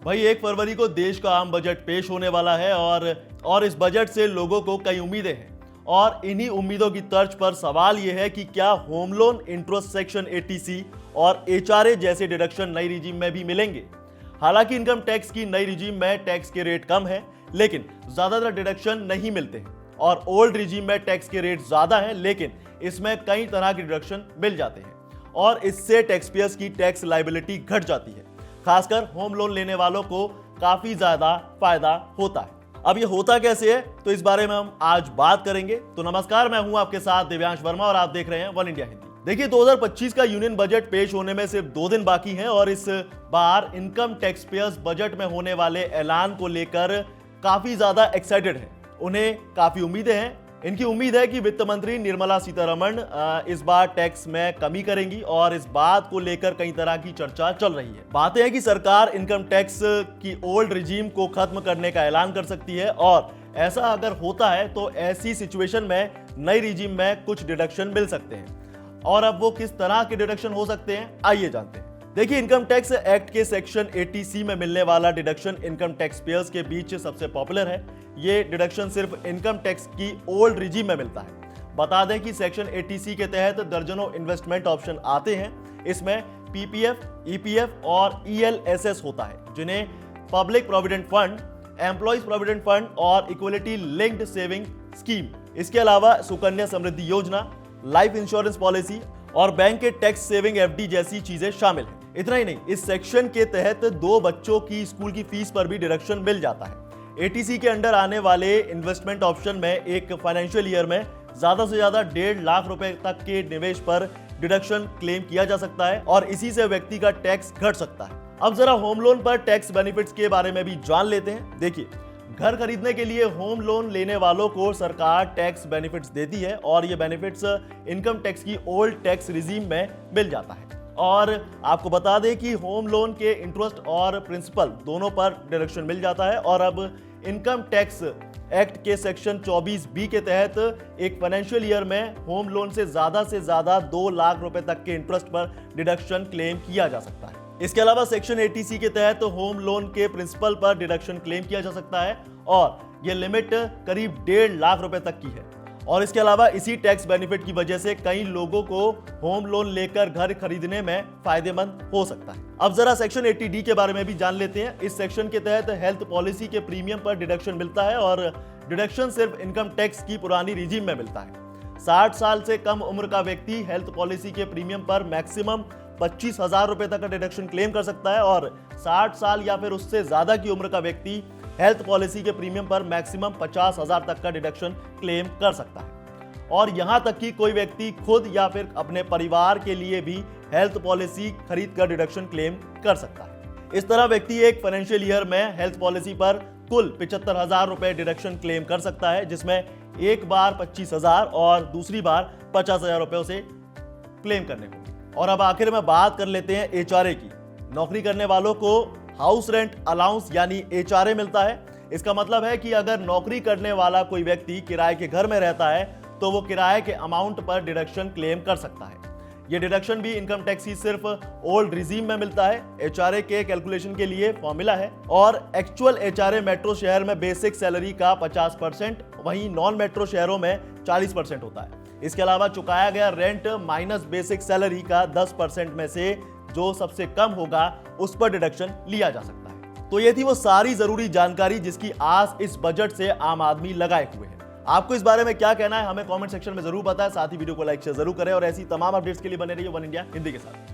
भाई 1 फरवरी को देश का आम बजट पेश होने वाला है और इस बजट से लोगों को कई उम्मीदें हैं और इन्हीं उम्मीदों की तर्ज पर सवाल यह है कि क्या home loan, interest section 80C और एचआरए जैसे डिडक्शन नई रिजीम में भी मिलेंगे। हालांकि इनकम टैक्स की नई रिजीम में टैक्स के रेट कम है, लेकिन ज्यादातर डिडक्शन नहीं मिलते हैं और ओल्ड रिजीम में टैक्स के रेट ज्यादा हैं, लेकिन इसमें कई तरह के डिडक्शन मिल जाते हैं और इससे टैक्स पेयर्स की टैक्स लायबिलिटी घट जाती है। खासकर होम लोन लेने वालों को काफी ज्यादा फायदा होता है। अब ये होता कैसे है, तो इस बारे में हम आज बात करेंगे। तो नमस्कार, मैं हूं आपके साथ दिव्यांश वर्मा और आप देख रहे हैं वन इंडिया हिंदी। देखिए, 2025 का यूनियन बजट पेश होने में सिर्फ 2 दिन बाकी हैं और इस बार इनकम टैक्स पेयर्स बजट में होने वाले ऐलान को लेकर काफी ज्यादा एक्साइटेड हैं। उन्हें काफी उम्मीदें हैं। इनकी उम्मीद है कि वित्त मंत्री निर्मला सीतारमण इस बार टैक्स में कमी करेंगी और इस बात को लेकर कई तरह की चर्चा चल रही है। बातें हैं कि सरकार इनकम टैक्स की ओल्ड रिजीम को खत्म करने का ऐलान कर सकती है और ऐसा अगर होता है तो ऐसी सिचुएशन में नई रिजीम में कुछ डिडक्शन मिल सकते हैं। और अब वो किस तरह के डिडक्शन हो सकते हैं, आइए जानते हैं। देखिए, इनकम टैक्स एक्ट के सेक्शन 80C में मिलने वाला डिडक्शन इनकम टैक्स पेयर्स के बीच सबसे पॉपुलर है। ये डिडक्शन सिर्फ इनकम टैक्स की ओल्ड रिजीम में मिलता है। बता दें कि सेक्शन 80C के तहत दर्जनों इन्वेस्टमेंट ऑप्शन आते हैं। इसमें पीपीएफ, ईपीएफ और ईएलएसएस होता है, जिन्हें public provident fund, employees provident fund और इक्वलिटी लिंक्ड सेविंग स्कीम, इसके अलावा सुकन्या समृद्धि योजना, लाइफ इंश्योरेंस पॉलिसी और बैंक के टैक्स सेविंग एफडी जैसी चीजें शामिल हैं। इतना ही नहीं, इस सेक्शन के तहत 2 बच्चों की स्कूल की फीस पर भी डिडक्शन मिल जाता है। एटीसी के अंडर आने वाले इन्वेस्टमेंट ऑप्शन में एक फाइनेंशियल ईयर में ज्यादा से ज्यादा 1.5 लाख रुपए तक के निवेश पर डिडक्शन क्लेम किया जा सकता है और इसी से व्यक्ति का टैक्स घट सकता है। अब जरा होम लोन पर टैक्स बेनिफिट्स के बारे में भी जान लेते हैं। देखिए, घर खरीदने के लिए होम लोन लेने वालों को सरकार टैक्स बेनिफिट्स देती है और ये बेनिफिट्स इनकम टैक्स की ओल्ड टैक्स रिजीम में मिल जाता है। और आपको बता दें कि होम लोन के इंटरेस्ट और प्रिंसिपल दोनों पर डिडक्शन मिल जाता है और अब इनकम टैक्स एक्ट के सेक्शन 24B के तहत एक फाइनेंशियल ईयर में होम लोन से ज्यादा 2 लाख रुपए तक के इंटरेस्ट पर डिडक्शन क्लेम किया जा सकता है। इसके अलावा सेक्शन 80C के तहत होम लोन के प्रिंसिपल पर डिडक्शन क्लेम किया जा सकता है और यह लिमिट करीब 1.5 लाख रुपए तक की है। और इसके अलावा इसी टैक्स बेनिफिट की वजह से कई लोगों को होम लोन लेकर घर खरीदने में फायदेमंद हो सकता है। अब जरा सेक्शन 80D के बारे में भी जान लेते हैं। इस सेक्शन के तहत हेल्थ पॉलिसी के प्रीमियम पर डिडक्शन मिलता है और डिडक्शन सिर्फ इनकम टैक्स की पुरानी रिजीम में मिलता है। 60 साल से कम उम्र का व्यक्ति हेल्थ पॉलिसी के प्रीमियम पर मैक्सिमम 25,000 रुपए तक का डिडक्शन क्लेम कर सकता है और 60 साल या फिर उससे ज्यादा की उम्र का व्यक्ति हेल्थ पॉलिसी के प्रीमियम पर मैक्सिमम 50,000 तक का डिडक्शन क्लेम कर सकता है। और यहां तक कि कोई व्यक्ति खुद या फिर अपने परिवार के लिए भी हेल्थ पॉलिसी खरीद कर डिडक्शन क्लेम कर सकता है। इस तरह व्यक्ति एक फाइनेंशियल ईयर में हेल्थ पॉलिसी पर कुल 75,000 रुपए डिडक्शन क्लेम कर सकता है, जिसमें एक बार 25,000 और दूसरी बार 50,000 रुपए उसे क्लेम करने होंगे। और अब आखिर में बात कर लेते हैं एचआरए की। नौकरी करने वालों को हाउस रेंट अलाउंस यानी एचआरए मिलता है। इसका मतलब है कि अगर नौकरी करने वाला कोई व्यक्ति किराए के घर में रहता है तो वो किराए के अमाउंट पर डिडक्शन क्लेम कर सकता है। ये डिडक्शन भी इनकम टैक्स की सिर्फ ओल्ड रिजीम में मिलता है। एचआरए के कैलकुलेशन के लिए फॉर्मूला है और एक्चुअल एचआरए मेट्रो शहर में बेसिक सैलरी का 50%, वहीं नॉन मेट्रो शहरों में 40% होता है। इसके अलावा चुकाया गया रेंट माइनस बेसिक सैलरी का 10% में से जो सबसे कम होगा उस पर डिडक्शन लिया जा सकता है। तो ये थी वो सारी जरूरी जानकारी जिसकी आस इस बजट से आम आदमी लगाए हुए है। आपको इस बारे में क्या कहना है, हमें कमेंट सेक्शन में जरूर बताएं। साथ ही वीडियो को लाइक शेयर जरूर करें और ऐसी तमाम अपडेट्स के लिए बने रहिए वन इंडिया हिंदी के साथ।